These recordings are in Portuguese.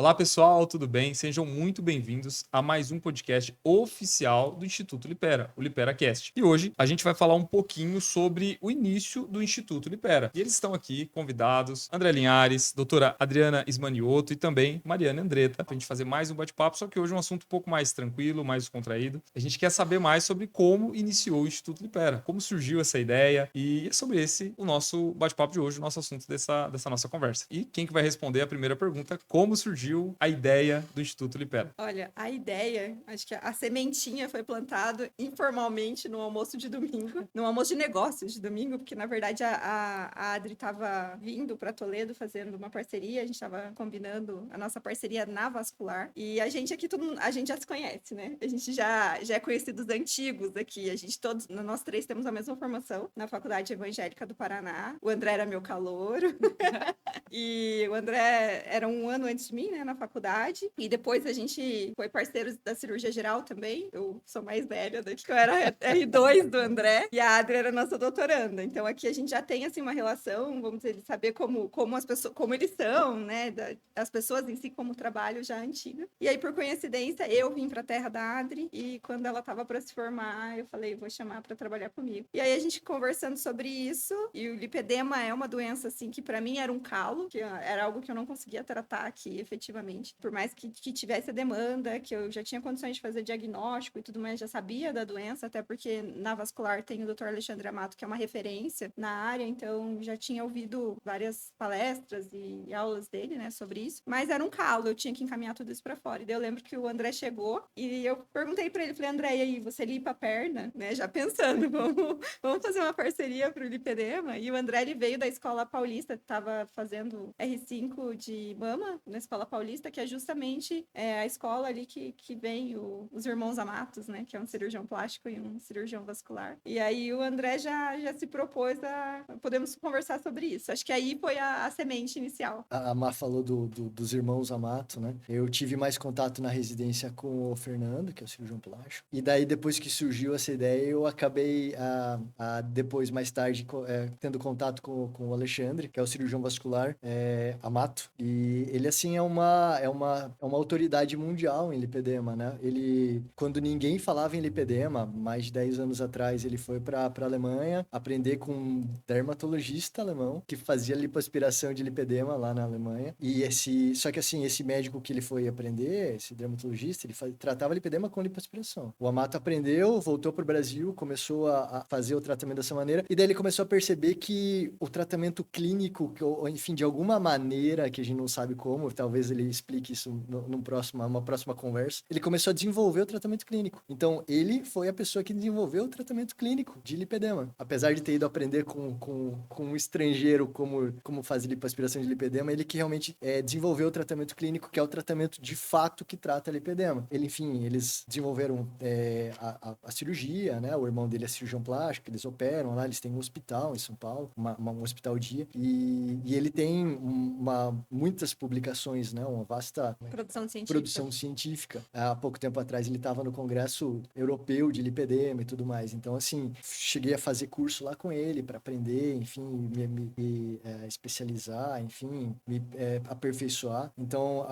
Olá pessoal, tudo bem? Sejam muito bem-vindos a mais um podcast oficial do Instituto Lipera, o LiperaCast. E hoje a gente vai falar um pouquinho sobre o início do Instituto Lipera. E eles estão aqui convidados, André Linhares, doutora Adriana Ismanioto e também Mariana Andretta, para a gente fazer mais um bate-papo, só que hoje é um assunto um pouco mais tranquilo, mais descontraído. A gente quer saber mais sobre como iniciou o Instituto Lipera, como surgiu essa ideia, e é sobre esse o nosso bate-papo de hoje, o nosso assunto dessa nossa conversa. E quem que vai responder a primeira pergunta, como surgiu a ideia do Instituto Lipera? Olha, a ideia, acho que a sementinha foi plantada informalmente no almoço de domingo, no almoço de negócios de domingo, porque na verdade a Adri estava vindo para Toledo fazendo uma parceria, a gente estava combinando a nossa parceria na vascular, e a gente aqui, a gente já se conhece, né? A gente já é conhecidos antigos aqui, a gente todos, nós três temos a mesma formação na Faculdade Evangélica do Paraná, o André era meu calouro, e o André era um ano antes de mim, né, na faculdade. E depois a gente foi parceiros da cirurgia geral também. Eu sou mais velha daqui, eu era R2 do André. E a Adri era nossa doutoranda. Então aqui a gente já tem, assim, uma relação, vamos dizer, de saber como as pessoas, como eles são, né, as pessoas em si, como trabalho já antiga. E aí, por coincidência, eu vim pra terra da Adri. E quando ela tava para se formar, eu falei, vou chamar para trabalhar comigo. E aí a gente conversando sobre isso. E o lipedema é uma doença, assim, que para mim era um calo, que era algo que eu não conseguia tratar aqui, efetivamente. Por mais que tivesse a demanda, que eu já tinha condições de fazer diagnóstico e tudo mais, já sabia da doença, até porque na vascular tem o Dr. Alexandre Amato, que é uma referência na área, então já tinha ouvido várias palestras e aulas dele, né, sobre isso. Mas era um calo, eu tinha que encaminhar tudo isso para fora. E daí eu lembro que o André chegou e eu perguntei para ele, falei, André, e aí, você lipa a perna, né, já pensando, vamos fazer uma parceria para o lipedema? E o André, ele veio da Escola Paulista, estava fazendo R5 de mama na Escola Paulista, que é justamente a escola ali que vem os irmãos Amatos, né? Que é um cirurgião plástico e um cirurgião vascular. E aí o André já se propôs a... Podemos conversar sobre isso. Acho que aí foi a semente inicial. A Má falou dos irmãos Amato, né? Eu tive mais contato na residência com o Fernando, que é o cirurgião plástico. E daí, depois que surgiu essa ideia, eu acabei, depois, mais tarde, tendo contato com o Alexandre, que é o cirurgião vascular Amato. E ele, assim, é uma autoridade mundial em lipedema, né? Ele, quando ninguém falava em lipedema, mais de 10 anos atrás, ele foi para a Alemanha aprender com um dermatologista alemão que fazia lipoaspiração de lipedema lá na Alemanha. Só que assim, esse médico que ele foi aprender, esse dermatologista, ele tratava lipedema com lipoaspiração. O Amato aprendeu, voltou para o Brasil, começou a fazer o tratamento dessa maneira, e daí ele começou a perceber que o tratamento clínico, ou enfim, de alguma maneira, que a gente não sabe como, talvez ele explique isso numa próxima conversa, ele começou a desenvolver o tratamento clínico. Então, ele foi a pessoa que desenvolveu o tratamento clínico de lipedema. Apesar de ter ido aprender com um estrangeiro como fazer lipoaspiração de lipedema, ele que realmente desenvolveu o tratamento clínico, que é o tratamento de fato que trata lipedema. Enfim, eles desenvolveram a cirurgia, né? O irmão dele é cirurgião plástico, eles operam lá, eles têm um hospital em São Paulo, um hospital dia, e ele tem muitas publicações, né? Uma vasta produção científica. Há pouco tempo atrás ele estava no Congresso Europeu de Lipedema e tudo mais. Então, assim, cheguei a fazer curso lá com ele para aprender, enfim, me especializar, enfim, me aperfeiçoar. Então,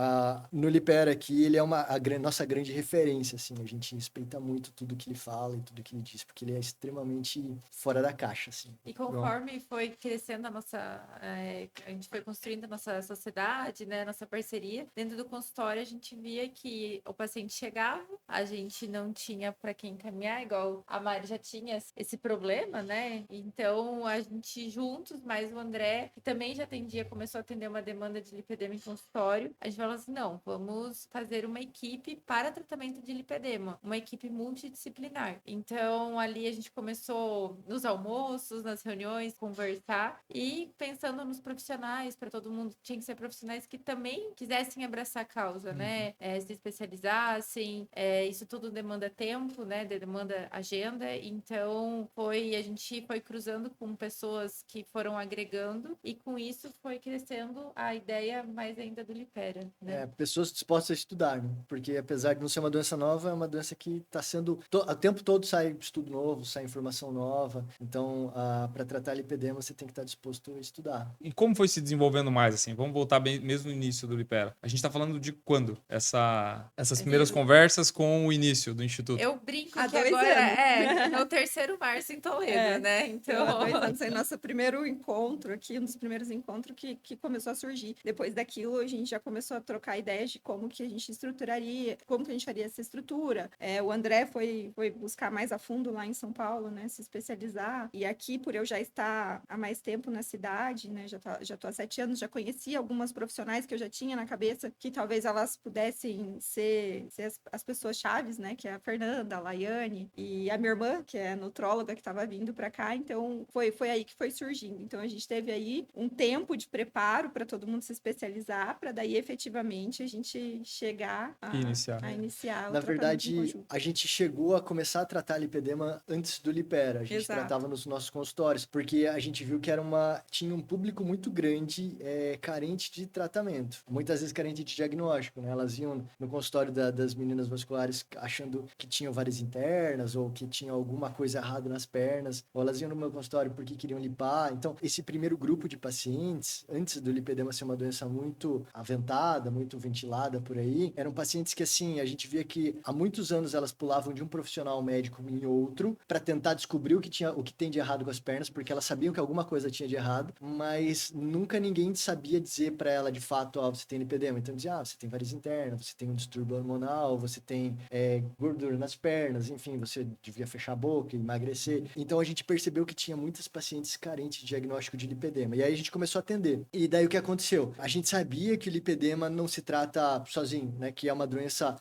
no Lipera aqui, ele é nossa grande referência, assim. A gente respeita muito tudo que ele fala e tudo que ele diz, porque ele é extremamente fora da caixa, assim. E conforme foi crescendo a gente foi construindo a nossa sociedade, né, nossa parceria, dentro do consultório a gente via que o paciente chegava, a gente não tinha para quem encaminhar, igual a Mari já tinha esse problema, né? Então a gente juntos, mais o André, que também já atendia, começou a atender uma demanda de lipedema em consultório, a gente falou assim, não, vamos fazer uma equipe para tratamento de lipedema, uma equipe multidisciplinar. Então ali a gente começou nos almoços, nas reuniões, conversar e pensando nos profissionais, para todo mundo, tinha que ser profissionais que também quisessem abraçar a causa, né? Se especializassem, isso tudo demanda tempo, né? Demanda agenda, então a gente foi cruzando com pessoas que foram agregando e com isso foi crescendo a ideia mais ainda do Lipera, né? Pessoas dispostas a estudar, né? Porque apesar de não ser uma doença nova, é uma doença que está sendo... O tempo todo sai estudo novo, sai informação nova. Então, para tratar lipedema, você tem que estar disposto a estudar. E como foi se desenvolvendo mais, assim? Vamos voltar bem, mesmo no início do Lipera. Lipera. A gente tá falando de quando? Essas primeiras Isso. conversas com o início do Instituto. Eu brinco Há que 2 agora anos. é o terceiro março em Toledo, né? Então, há 2 Então, anos aí, nosso primeiro encontro aqui, um dos primeiros encontros que começou a surgir. Depois daquilo, a gente já começou a trocar ideias de como que a gente estruturaria, como que a gente faria essa estrutura. O André foi buscar mais a fundo lá em São Paulo, né? Se especializar. E aqui, por eu já estar há mais tempo na cidade, né? Já tô há 7 anos, já conheci algumas profissionais que eu já tinha na cabeça, que talvez elas pudessem ser as pessoas chaves, né? Que é a Fernanda, a Laiane e a minha irmã, que é nutróloga, que estava vindo para cá. Então, foi aí que foi surgindo. Então, a gente teve aí um tempo de preparo para todo mundo se especializar, para daí efetivamente a gente chegar a Iniciar. a iniciar o Na tratamento em verdade, conjunto. a gente chegou a começar a tratar lipedema antes do Lipera. A gente Exato. tratava nos nossos consultórios, porque a gente viu que tinha um público muito grande carente de tratamento. Muitas vezes carente de diagnóstico, né? Elas iam no consultório das meninas vasculares achando que tinham várias internas ou que tinha alguma coisa errada nas pernas, ou elas iam no meu consultório porque queriam lipar. Então, esse primeiro grupo de pacientes, antes do lipedema ser uma doença muito aventada, muito ventilada por aí, eram pacientes que, assim, a gente via que há muitos anos elas pulavam de um profissional médico em outro para tentar descobrir o que tem de errado com as pernas, porque elas sabiam que alguma coisa tinha de errado, mas nunca ninguém sabia dizer para ela de fato, você tem lipedema. Então dizia, você tem várias internas, você tem um distúrbio hormonal, você tem gordura nas pernas, enfim, você devia fechar a boca, emagrecer. Então a gente percebeu que tinha muitas pacientes carentes de diagnóstico de lipedema. E aí a gente começou a atender. E daí o que aconteceu? A gente sabia que o lipedema não se trata sozinho, né? Que é uma doença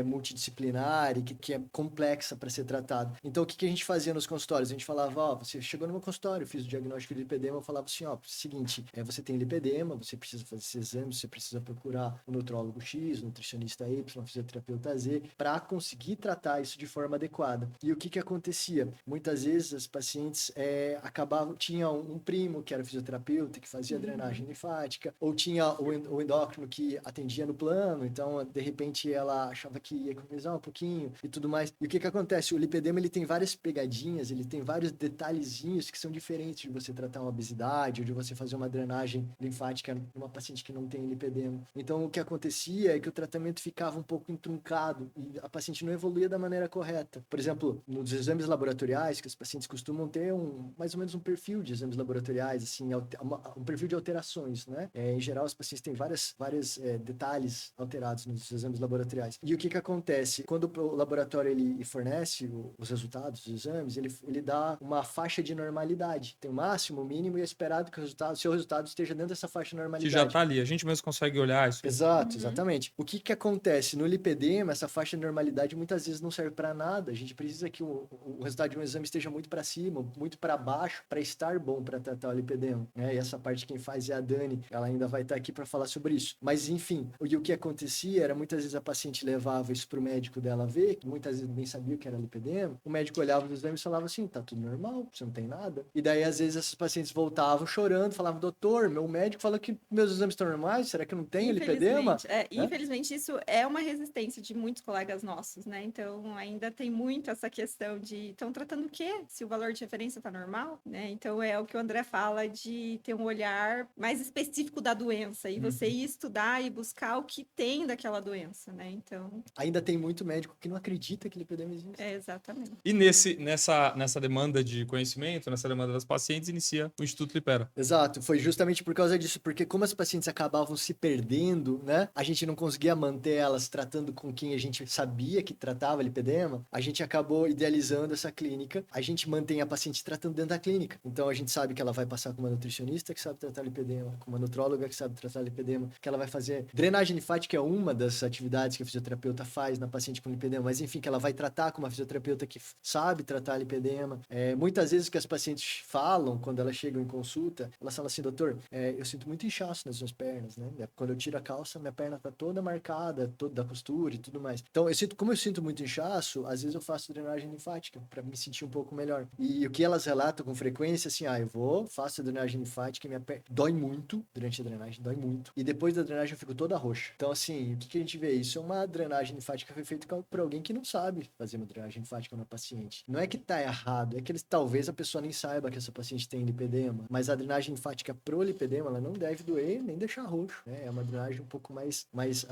multidisciplinar e que é complexa para ser tratada. Então o que a gente fazia nos consultórios? A gente falava, você chegou no meu consultório, eu fiz o diagnóstico de lipedema, eu falava assim, seguinte, você tem lipedema, você precisa fazer esse exame, você precisa procurar um nutrólogo X, nutricionista Y, fisioterapeuta Z, para conseguir tratar isso de forma adequada. E o que acontecia? Muitas vezes as pacientes tinham um primo que era fisioterapeuta, que fazia drenagem linfática, ou tinha o endócrino que atendia no plano, então de repente ela achava que ia economizar um pouquinho e tudo mais. E o que acontece? O lipedema ele tem várias pegadinhas, ele tem vários detalhezinhos que são diferentes de você tratar uma obesidade ou de você fazer uma drenagem linfática numa paciente que não tem lipedema. Então o que acontecia é que o tratamento ficava um pouco entruncado e a paciente não evoluía da maneira correta. Por exemplo, nos exames laboratoriais, que os pacientes costumam ter mais ou menos um perfil de exames laboratoriais, assim, um perfil de alterações, né? Em geral, os pacientes têm vários detalhes alterados nos exames laboratoriais. E o que acontece? Quando o laboratório ele fornece os resultados dos exames, ele dá uma faixa de normalidade. Tem o máximo, o mínimo e é esperado que o seu resultado esteja dentro dessa faixa de Que normalidade. já tá ali, a gente mesmo consegue olhar isso. Exato, exatamente. O que acontece? No lipedema, essa faixa de normalidade muitas vezes não serve para nada. A gente precisa que o resultado de um exame esteja muito para cima, muito para baixo, para estar bom para tratar o lipedema. E essa parte quem faz é a Dani, ela ainda vai estar aqui para falar sobre isso. Mas enfim, o que acontecia era muitas vezes a paciente levava isso pro médico dela ver, que muitas vezes nem sabia o que era lipedema. O médico olhava os exames e falava assim, tá tudo normal, você não tem nada. E daí às vezes essas pacientes voltavam chorando, falavam, doutor, meu médico falou que meus exames estão normais, será que eu não tenho lipedema? Infelizmente, isso é uma resistência de muitos colegas nossos, né? Então, ainda tem muito essa questão de estão tratando o quê? Se o valor de referência tá normal, né? Então, é o que o André fala de ter um olhar mais específico da doença e você ir estudar e buscar o que tem daquela doença, né? Então... Ainda tem muito médico que não acredita que lipedema existe. Exatamente. E nessa demanda de conhecimento, nessa demanda das pacientes, inicia o Instituto Lipera. Exato, foi justamente por causa disso, porque como as pacientes acabavam se perdendo, né? A gente não conseguia manter elas tratando com quem a gente sabia que tratava lipedema, a gente acabou idealizando essa clínica. A gente mantém a paciente tratando dentro da clínica. Então a gente sabe que ela vai passar com uma nutricionista que sabe tratar lipedema, com uma nutróloga que sabe tratar lipedema, que ela vai fazer drenagem linfática, é uma das atividades que a fisioterapeuta faz na paciente com lipedema, mas enfim, que ela vai tratar com uma fisioterapeuta que sabe tratar lipedema. Muitas vezes o que as pacientes falam quando elas chegam em consulta, elas falam assim, doutor, eu sinto muito inchaço nas minhas pernas, né? Quando eu tiro a calça, minha perna tá toda marcada, toda da costura e tudo mais. Então, como eu sinto muito inchaço, às vezes eu faço drenagem linfática para me sentir um pouco melhor. E o que elas relatam com frequência, assim, faço a drenagem linfática e minha perna dói muito durante a drenagem, dói muito. E depois da drenagem eu fico toda roxa. Então, assim, o que a gente vê? Isso é uma drenagem linfática que foi feita por alguém que não sabe fazer uma drenagem linfática na paciente. Não é que tá errado, é que talvez a pessoa nem saiba que essa paciente tem lipedema, mas a drenagem linfática pro lipedema, ela não deve doer nem deixar roxo, né? uma drenagem um pouco mais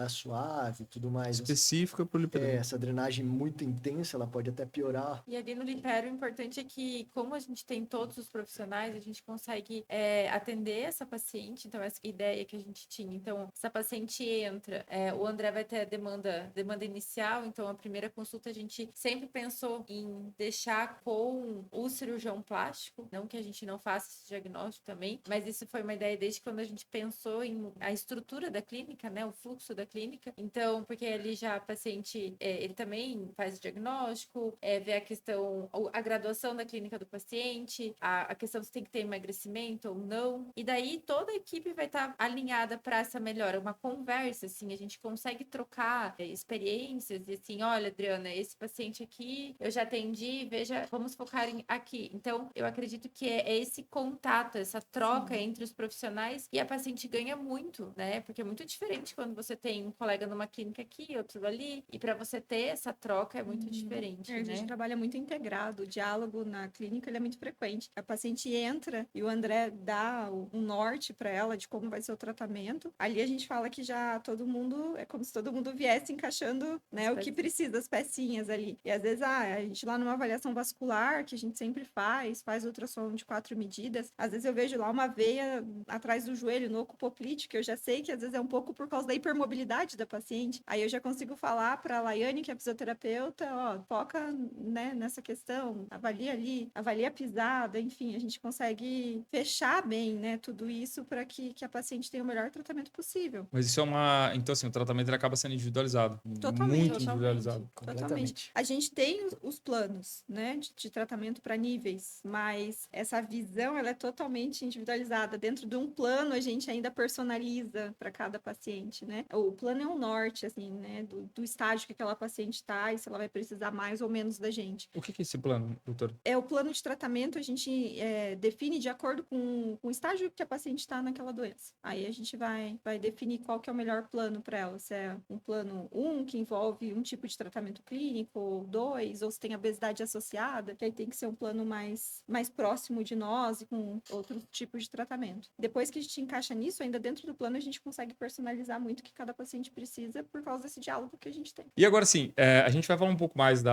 suave, tudo mais. Específica pro lipedema. Essa drenagem muito intensa, ela pode até piorar. E ali no Lipero, o importante é que, como a gente tem todos os profissionais, a gente consegue atender essa paciente. Então, essa ideia que a gente tinha. Então, essa paciente entra, o André vai ter a demanda inicial. Então, a primeira consulta a gente sempre pensou em deixar com o cirurgião plástico. Não que a gente não faça esse diagnóstico também, mas isso foi uma ideia desde quando a gente pensou em a estrutura da clínica, né? O fluxo da clínica. Então, porque ali já a paciente, ele também faz o diagnóstico, vê a questão, a graduação da clínica do paciente, a questão se tem que ter emagrecimento ou não. E daí toda a equipe vai estar alinhada para essa melhora, uma conversa, assim, a gente consegue trocar experiências e assim, olha, Adriana, esse paciente aqui eu já atendi, veja, vamos focar aqui. Então, eu acredito que é esse contato, essa troca entre os profissionais e a paciente ganha muito, né? Porque é muito diferente quando você tem um colega numa clínica aqui, outro ali, e para você ter essa troca é muito diferente, A gente né? trabalha muito integrado, o diálogo na clínica ele é muito frequente. A paciente entra e o André dá um norte para ela de como vai ser o tratamento. Ali a gente fala que já todo mundo, é como se todo mundo viesse encaixando, né, o que precisa, as pecinhas ali. E às vezes, a gente lá numa avaliação vascular, que a gente sempre faz ultrassom de 4 medidas, às vezes eu vejo lá uma veia atrás do joelho, no oco poplíteo, que eu já sei que às vezes é um pouco por causa da hipermobilidade da paciente. Aí eu já consigo falar para a Laiane, que é a fisioterapeuta, ó, foca, né, nessa questão, avalia ali, avalia a pisada, enfim, a gente consegue fechar bem, né, tudo isso para que a paciente tenha o melhor tratamento possível. Mas isso é uma... Então, assim, o tratamento ele acaba sendo individualizado. Totalmente. Muito individualizado. Completamente. A gente tem os planos, né, de tratamento para níveis, mas essa visão, ela é totalmente individualizada. Dentro de um plano, a gente ainda personaliza para cada paciente, né? O plano é um norte, assim, né, do estágio que aquela paciente está e se ela vai precisar mais ou menos da gente. O que é esse plano, doutor? O plano de tratamento, a gente define de acordo com o estágio que a paciente está naquela doença. Aí a gente vai definir qual que é o melhor plano para ela. Se é um plano 1, que envolve um tipo de tratamento clínico, ou 2, ou se tem obesidade associada, que aí tem que ser um plano mais próximo de nós e com outro tipo de tratamento. Depois que a gente encaixa nisso, ainda dentro do plano, a gente consegue personalizar muito o que cada paciente precisa por causa desse diálogo que a gente tem. E agora sim, a gente vai falar um pouco mais de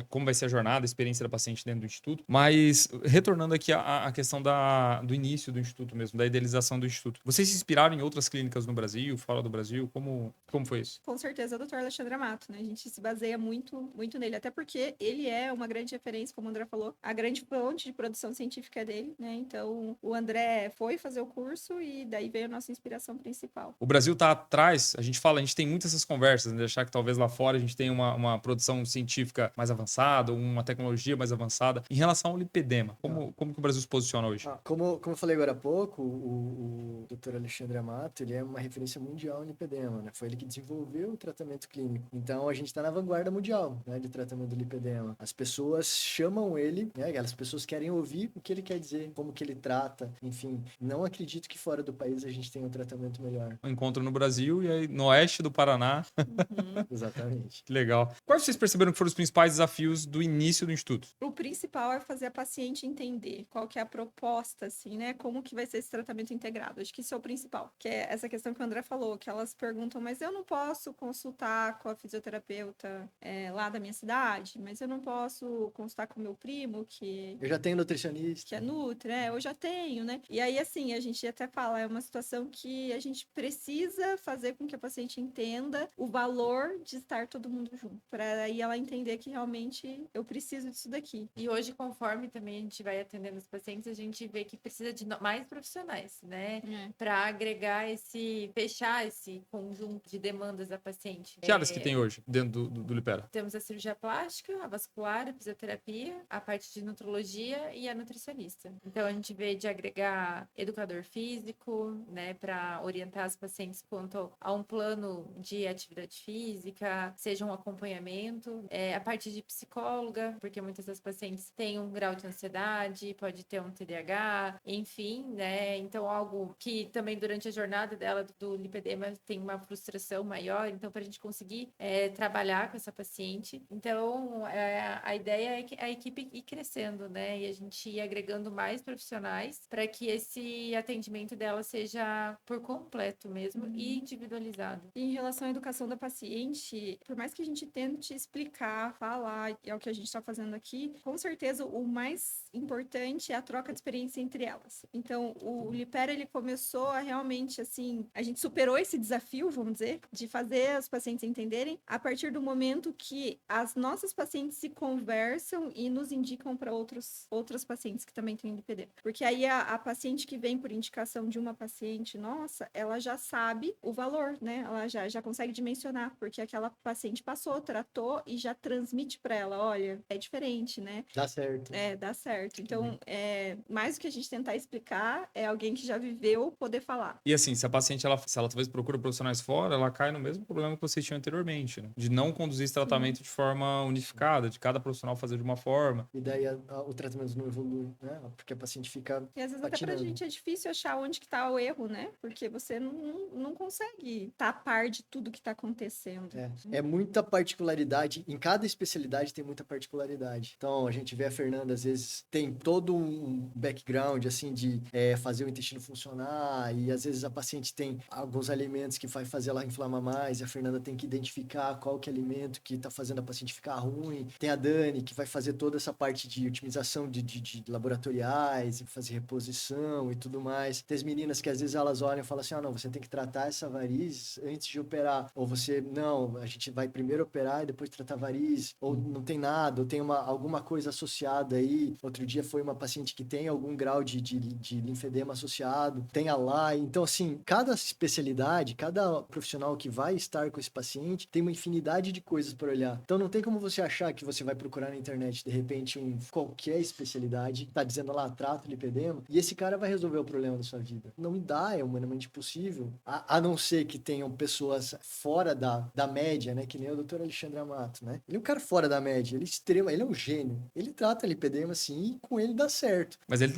como vai ser a jornada, a experiência da paciente dentro do Instituto, mas retornando aqui à questão do início do Instituto mesmo, da idealização do Instituto. Vocês se inspiraram em outras clínicas no Brasil, fora do Brasil? Como foi isso? Com certeza, o Dr. Alexandre Amato, né? A gente se baseia muito, muito nele, até porque ele é uma grande referência, como o André falou, a grande fonte de produção científica é dele, né? Então, o André foi fazer o curso e daí veio a nossa inspiração principal. O Brasil tá atrás, a gente tem muitas essas conversas, né? De achar que talvez lá fora a gente tenha uma produção científica mais avançada, uma tecnologia mais avançada. Em relação ao lipedema, como que o Brasil se posiciona hoje? Como eu falei agora há pouco, o Dr. Alexandre Amato, ele é uma referência mundial em lipedema, né? Foi ele que desenvolveu o tratamento clínico. Então, a gente está na vanguarda mundial, né, de tratamento do lipedema. As pessoas chamam ele, né? As pessoas querem ouvir o que ele quer dizer, como que ele trata, enfim. Não acredito que fora do país a gente tenha um tratamento melhor. Um encontro no Brasil e aí no oeste do Paraná. Exatamente. Que legal. Quais vocês perceberam que foram os principais desafios do início do Instituto? O principal é fazer a paciente entender qual que é a proposta, assim, né? Como que vai ser esse tratamento integrado. Acho que isso é o principal. Que é essa questão que o André falou, que elas perguntam, mas eu não posso consultar com a fisioterapeuta lá da minha cidade, mas eu não posso consultar com o meu primo, que Eu já tenho nutricionista. que é Nutri, eu já tenho, né? E aí, assim, a gente até fala, é uma situação que a gente precisa fazer com que a paciente entenda o valor de estar todo mundo junto, para aí ela entender que realmente eu preciso disso daqui. E hoje, conforme também a gente vai atendendo os pacientes, a gente vê que precisa de mais profissionais, né? Para agregar fechar esse conjunto de demandas da paciente. Que áreas que tem hoje dentro do Lipera? Temos a cirurgia plástica, a vascular, a fisioterapia, a parte de nutrologia e a nutricionista. Então, a gente vê de agregar educador físico, né, para orientar as pacientes quanto a um plano de atividade física, seja um acompanhamento. A parte de psicóloga, porque muitas das pacientes têm um grau de ansiedade, pode ter um TDAH, enfim, né? Então, algo que também durante a jornada dela do lipedema tem uma frustração maior. Então, para a gente conseguir trabalhar com essa paciente. Então, a ideia é que a equipe ir crescendo, né? E a gente ir agregando mais profissionais para que esse atendimento dela seja por conta completo mesmo e individualizado. E em relação à educação da paciente, por mais que a gente tente explicar, falar, é o que a gente está fazendo aqui, com certeza o mais importante é a troca de experiência entre elas. Então, o Lipera, ele começou a realmente, assim, a gente superou esse desafio, vamos dizer, de fazer os pacientes entenderem a partir do momento que as nossas pacientes se conversam e nos indicam para outras pacientes que também têm lipedema. Porque aí a paciente que vem por indicação de uma paciente nossa, ela já sabe o valor, né? Ela já consegue dimensionar, porque aquela paciente passou, tratou e já transmite para ela, olha, é diferente, né? Dá certo. É, dá certo. Então, mais do que a gente tentar explicar, é alguém que já viveu poder falar. E assim, se a paciente, se ela talvez procura profissionais fora, ela cai no mesmo problema que vocês tinham anteriormente, né? De não conduzir esse tratamento de forma unificada, de cada profissional fazer de uma forma. E daí o tratamento não evolui, né? Porque a paciente fica E às vezes até pra patinando. gente é difícil achar onde que tá o erro, né? Porque você não consegue estar a par de tudo que tá acontecendo. É muita particularidade, em cada especialidade tem muita particularidade. Então, a gente vê a Fernanda, às vezes, tem todo um background, assim, de fazer o intestino funcionar, e às vezes a paciente tem alguns alimentos que vai fazer ela inflamar mais, e a Fernanda tem que identificar qual que é o alimento que tá fazendo a paciente ficar ruim. Tem a Dani, que vai fazer toda essa parte de otimização de laboratoriais, e fazer reposição e tudo mais. Tem as meninas que às vezes elas olham e falam assim, não, você tem que tratar essa varizes antes de operar. Ou você, não, a gente vai primeiro operar e depois tratar varizes. Ou não tem nada, ou tem alguma coisa associada aí. Outro dia foi uma paciente que tem algum grau de linfedema associado. Tem a LAI. Então, assim, cada especialidade, cada profissional que vai estar com esse paciente tem uma infinidade de coisas para olhar. Então, não tem como você achar que você vai procurar na internet, de repente, qualquer especialidade, tá dizendo lá, trato lipedema, e esse cara vai resolver o problema da sua vida. Não dá, é humanamente impossível. A não ser que tenham pessoas fora da média, né? Que nem o Dr. Alexandre Amato, né? Ele é um cara fora da média, ele é um gênio. Ele trata lipedema, sim, e com ele dá certo. Mas ele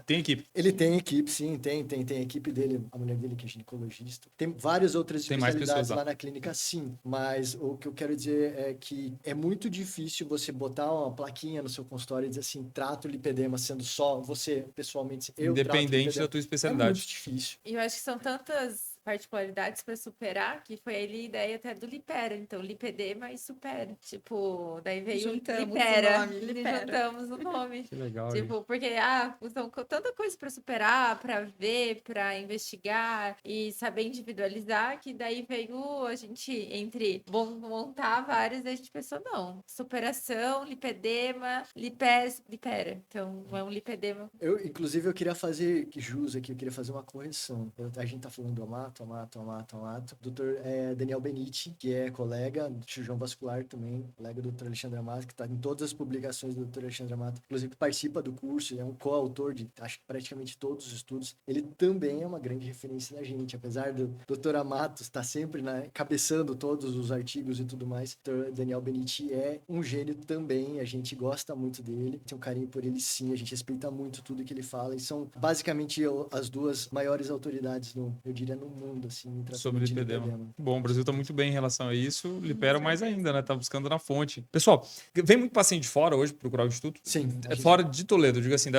tem equipe. Ele tem equipe, sim, tem a equipe dele, a mulher dele que é ginecologista. Tem várias outras Tem mais especialidades pessoas lá na clínica, sim. Mas o que eu quero dizer é que é muito difícil você botar uma plaquinha no seu consultório e dizer assim, trato lipedema, sendo só você, pessoalmente, eu trato Independente lipedema. da tua É especialidade. muito difícil. E eu acho que são tantas particularidades para superar que foi ali a ideia até do Lipera. Então, lipedema e supera. Tipo, daí veio Juntamos o Lipera. nome, Lipera. Juntamos o nome. Que legal. Tipo, porque, são tanta coisa para superar, para ver, para investigar e saber individualizar, que daí veio a gente, entre montar várias, a gente pensou, não, superação, lipedema, lipera. Então, é um lipedema. Inclusive, eu queria fazer jus aqui, eu queria fazer uma correção. A gente tá falando do Amato. Dr. Daniel Benitti, que é colega do cirurgião vascular também, colega do Dr. Alexandre Amato, que tá em todas as publicações do Dr. Alexandre Amato, inclusive participa do curso, é um coautor de, acho que praticamente todos os estudos. Ele também é uma grande referência da gente, apesar do Dr. Amato estar sempre cabeçando todos os artigos e tudo mais. Dr. Daniel Benitti é um gênio também, a gente gosta muito dele, tem um carinho por ele sim, a gente respeita muito tudo que ele fala, e são basicamente as duas maiores autoridades eu diria no mundo, assim, em tratamento Sobre de lipedema. Bom, o Brasil tá muito bem em relação a isso. Lipera mais ainda, né? Tá buscando na fonte. Pessoal, vem muito paciente de fora hoje procurar o Instituto? Sim. É fora de Toledo, digo assim,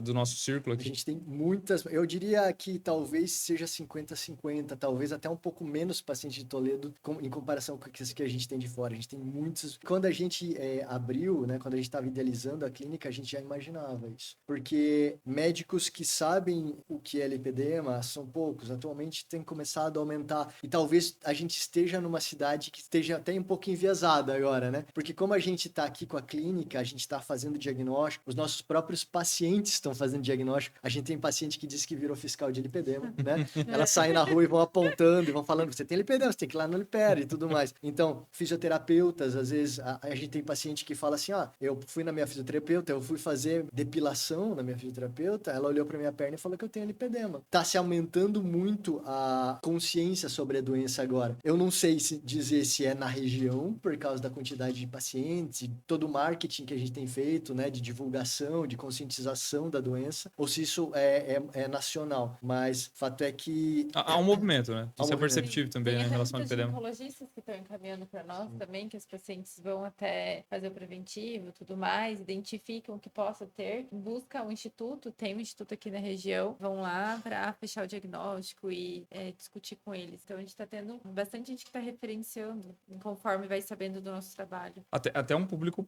do nosso círculo A aqui. gente tem muitas, eu diria que talvez seja 50-50, talvez até um pouco menos paciente de Toledo em comparação com o que a gente tem de fora. A gente tem muitos. Quando a gente abriu, né, quando a gente estava idealizando a clínica, a gente já imaginava isso. Porque médicos que sabem o que é lipedema são poucos. Atualmente tem começado a aumentar. E talvez a gente esteja numa cidade que esteja até um pouco enviesada agora, né? Porque como a gente está aqui com a clínica, a gente está fazendo diagnóstico, os nossos próprios pacientes estão fazendo diagnóstico. A gente tem paciente que diz que virou fiscal de lipedema, né? Elas saem na rua e vão apontando e vão falando, você tem lipedema, você tem que ir lá no Lipera e tudo mais. Então, fisioterapeutas, às vezes, a gente tem paciente que fala assim, eu fui na minha fisioterapeuta, eu fui fazer depilação na minha fisioterapeuta, ela olhou pra minha perna e falou que eu tenho lipedema. Tá se aumentando muito a consciência sobre a doença agora. Eu não sei dizer se é na região, por causa da quantidade de pacientes, todo o marketing que a gente tem feito, né, de divulgação, de conscientização da doença, ou se isso é nacional. Mas fato é que... Há um movimento, né? Há um Isso é movimento. perceptível também, né, em relação ao Tem lipedema. ginecologistas que estão encaminhando para nós também, que os pacientes vão até fazer o preventivo, tudo mais, identificam o que possa ter, busca o instituto, tem um instituto aqui na região, vão lá para fechar o diagnóstico e discutir com eles. Então, a gente está tendo bastante gente que está referenciando conforme vai sabendo do nosso trabalho. Até um público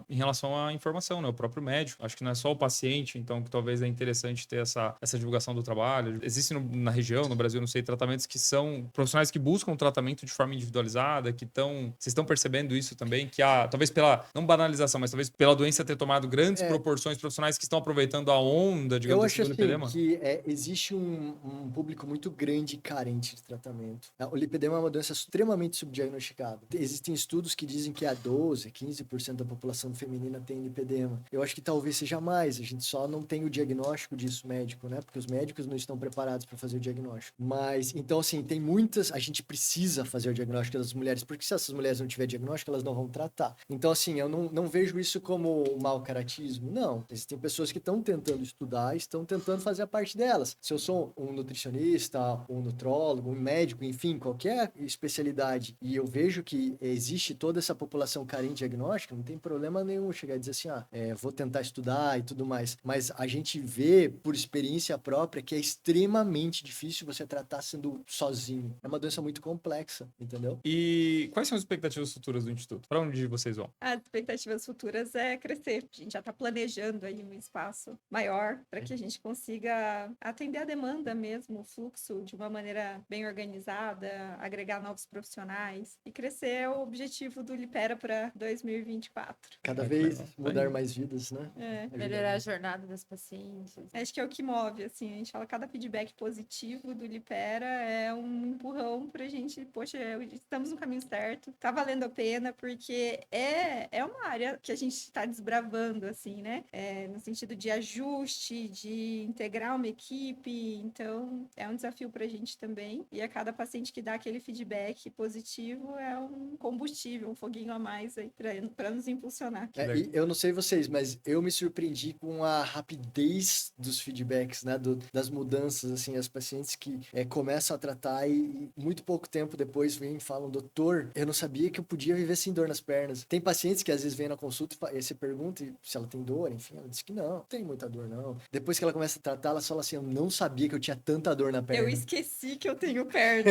em relação à informação, né? O próprio médico. Acho que não é só o paciente, então que talvez é interessante ter essa divulgação do trabalho. Existem na região, no Brasil, não sei, tratamentos que são profissionais que buscam tratamento de forma individualizada, vocês estão percebendo isso também? Que talvez não banalização, mas talvez pela doença ter tomado grandes proporções, profissionais que estão aproveitando a onda, digamos Eu assim, acho do assim lipedema? que existe um público muito grande e carente de tratamento. O lipedema é uma doença extremamente subdiagnosticada. Existem estudos que dizem que a 12, 15% da população feminina tem lipedema. Eu acho que talvez seja mais, a gente só não tem o diagnóstico disso médico, né? Porque os médicos não estão preparados para fazer o diagnóstico. Mas, então assim, tem muitas, a gente precisa fazer o diagnóstico das mulheres, porque se essas mulheres não tiverem diagnóstico, elas não vão tratar. Então assim, eu não vejo isso como mau caratismo, não. Existem pessoas que estão tentando estudar, estão tentando fazer a parte delas. Se eu sou um nutricionista, um nutrólogo, um médico, enfim, qualquer especialidade, e eu vejo que existe toda essa população carente de diagnóstico, não tem problema nenhum chegar e dizer assim, vou tentar estudar e tudo mais. Mas a gente vê, por experiência própria, que é extremamente difícil você tratar sendo sozinho. É uma doença muito complexa, entendeu? E quais são as expectativas futuras do Instituto? Para onde vocês vão? As expectativas futuras é crescer. A gente já está planejando aí um espaço maior para que a gente consiga atender a demanda mesmo, o fluxo de uma maneira bem organizada, agregar novos profissionais e crescer é o objetivo do Lipera para 2024. Cada vez mudar mais vidas, né? Melhorar a jornada das pacientes. Acho que é o que move, assim, a gente fala cada feedback positivo do Lipera é um empurrão pra gente, poxa, estamos no caminho certo, tá valendo a pena, porque é uma área que a gente está desbravando, assim, né? No sentido de ajuste, de integrar uma equipe, então é um desafio pra gente também, e a cada paciente que dá aquele feedback positivo é um combustível, um foguinho a mais aí pra nos impulsionar. E eu não sei vocês, mas eu me surpreendi com a rapidez dos feedbacks, né? Das mudanças, assim, as pacientes que começam a tratar e muito pouco tempo depois vêm e falam, doutor, eu não sabia que eu podia viver sem dor nas pernas. Tem pacientes que às vezes vêm na consulta e você pergunta se ela tem dor, enfim, ela diz que não tem muita dor, não. Depois que ela começa a tratar, ela fala assim, eu não sabia que eu tinha tanta dor na perna. Eu esqueci que eu tenho perna,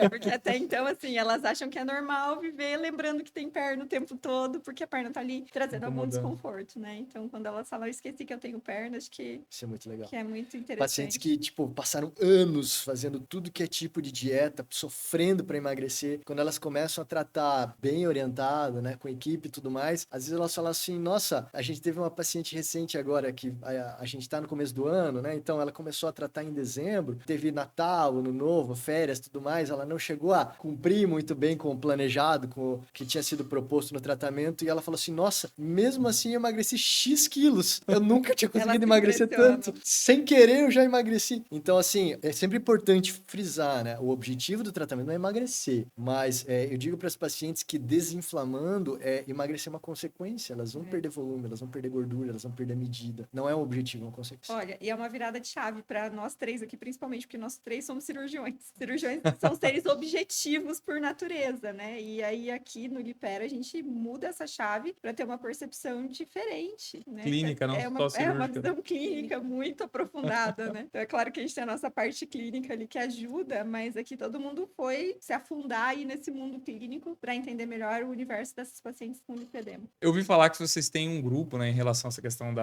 porque até então, assim, elas acham que é normal viver lembrando que tem perna o tempo todo, porque a perna tá ali trazendo algum desconforto, né? Então, quando elas falam, eu esqueci que eu tenho perna, acho que isso é muito legal. Que é muito interessante. Pacientes que, tipo, passaram anos fazendo tudo que é tipo de dieta, sofrendo para emagrecer. Quando elas começam a tratar bem orientado, né, com equipe e tudo mais, às vezes elas falam assim, nossa, a gente teve uma paciente recente agora que a gente tá no começo do ano, né? Então ela começou a tratar em dezembro, teve Natal, Ano Novo, férias, tudo mais, ela não chegou a cumprir muito bem com o planejado, com o que tinha sido proposto no tratamento, e ela falou assim, nossa, mesmo assim eu emagreci X quilos. Eu nunca tinha conseguido emagrecer tanto. Sem querer eu já emagreci. Então, assim, é sempre importante frisar, né? O objetivo do tratamento não é emagrecer, mas eu digo para as pacientes que desinflamando, emagrecer é uma consequência. Elas vão perder volume, elas vão perder gordura, elas vão perder medida. Não é um objetivo, é uma consequência. Olha, e é uma virada de chave para nós três aqui, principalmente porque nós três somos cirurgiões. Cirurgiões são seres objetivos por natureza, né? E aí aqui no Lipera a gente muda essa chave para ter uma percepção diferente, né? Clínica, não só cirúrgica. É uma visão clínica muito aprofundada, né? Então é claro que a gente tem a nossa parte clínica ali que ajuda, mas aqui todo mundo foi se afundar aí nesse mundo clínico para entender melhor o universo dessas pacientes com lipedema. Eu ouvi falar que vocês têm um grupo, né, em relação a essa questão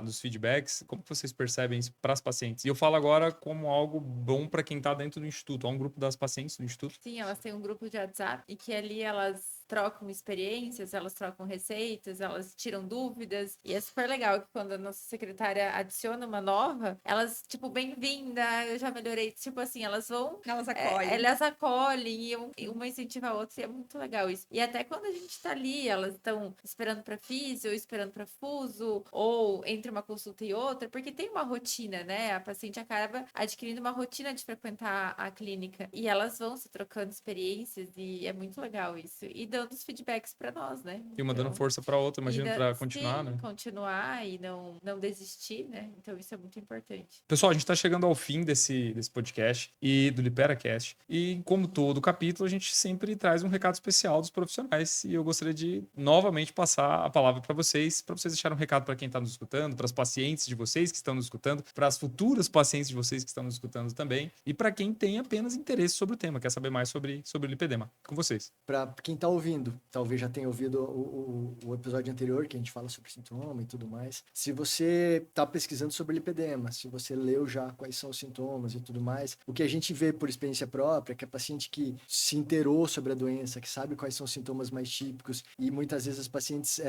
dos feedbacks. Como que vocês percebem isso para as pacientes? E eu falo agora como algo bom para quem está dentro do instituto. Há um grupo das pacientes do instituto? Sim, elas têm um grupo de WhatsApp e que ali elas trocam experiências, elas trocam receitas, elas tiram dúvidas. E é super legal que quando a nossa secretária adiciona uma nova, elas, tipo, bem-vinda, eu já melhorei. Tipo assim, elas vão... Elas acolhem. Elas acolhem e uma incentiva a outra e é muito legal isso. E até quando a gente tá ali, elas estão esperando pra físio, esperando pra fuso, ou entre uma consulta e outra, porque tem uma rotina, né? A paciente acaba adquirindo uma rotina de frequentar a clínica. E elas vão se trocando experiências e é muito legal isso. E dando dando os feedbacks para nós, né? E uma dando Então, força para outra, imagina, para continuar, sim, né? continuar e não desistir, né? Então isso é muito importante. Pessoal, a gente está chegando ao fim desse podcast e do LiperaCast. E como todo capítulo, a gente sempre traz um recado especial dos profissionais. E eu gostaria de novamente passar a palavra para vocês deixarem um recado para quem está nos escutando, para as pacientes de vocês que estão nos escutando, para as futuras pacientes de vocês que estão nos escutando também, e para quem tem apenas interesse sobre o tema, quer saber mais sobre o lipedema. Com vocês. Para quem está ouvindo, talvez já tenha ouvido o episódio anterior, que a gente fala sobre sintoma e tudo mais. Se você está pesquisando sobre lipedema, se você leu já quais são os sintomas e tudo mais, o que a gente vê por experiência própria é que a paciente que se inteirou sobre a doença, que sabe quais são os sintomas mais típicos, e muitas vezes as pacientes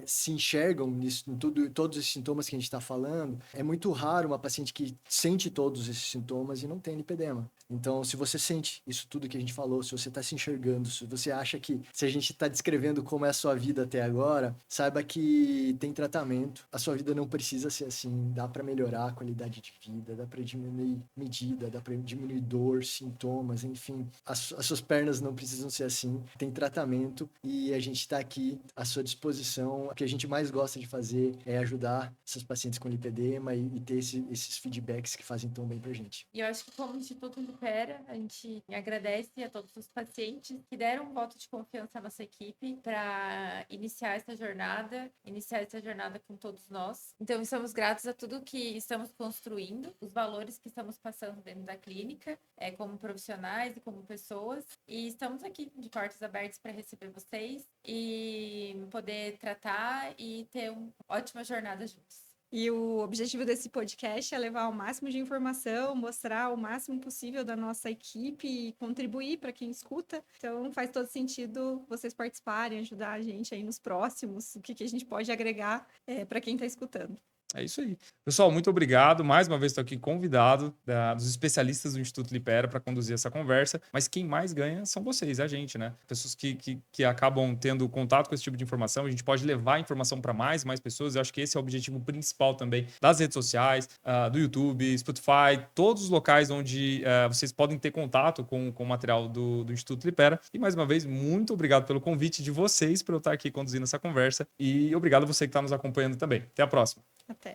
se enxergam nisso, em todos esses sintomas que a gente está falando. É muito raro uma paciente que sente todos esses sintomas e não tem lipedema. Então, se você sente isso tudo que a gente falou, se você está se enxergando, se você acha que se a gente está descrevendo como é a sua vida até agora, saiba que tem tratamento. A sua vida não precisa ser assim. Dá para melhorar a qualidade de vida, dá para diminuir medida, dá para diminuir dor, sintomas, enfim. As suas pernas não precisam ser assim. Tem tratamento e a gente está aqui à sua disposição. O que a gente mais gosta de fazer é ajudar essas pacientes com lipedema e ter esses feedbacks que fazem tão bem pra gente. E eu acho que como Instituto Lipera, a gente agradece a todos os pacientes que deram um voto de confiança à nossa equipe para iniciar essa jornada com todos nós. Então, estamos gratos a tudo que estamos construindo, os valores que estamos passando dentro da clínica, como profissionais e como pessoas. E estamos aqui de portas abertas para receber vocês e poder tratar e ter uma ótima jornada juntos. E o objetivo desse podcast é levar o máximo de informação, mostrar o máximo possível da nossa equipe e contribuir para quem escuta. Então, faz todo sentido vocês participarem, ajudar a gente aí nos próximos, o que a gente pode agregar para quem está escutando. É isso aí. Pessoal, muito obrigado. Mais uma vez estou aqui convidado dos especialistas do Instituto Lipera para conduzir essa conversa. Mas quem mais ganha são vocês, a gente, né? Pessoas que acabam tendo contato com esse tipo de informação. A gente pode levar a informação para mais pessoas. Eu acho que esse é o objetivo principal também das redes sociais, do YouTube, Spotify, todos os locais onde vocês podem ter contato com o material do Instituto Lipera. E mais uma vez, muito obrigado pelo convite de vocês para eu estar aqui conduzindo essa conversa. E obrigado a você que está nos acompanhando também. Até a próxima. Até.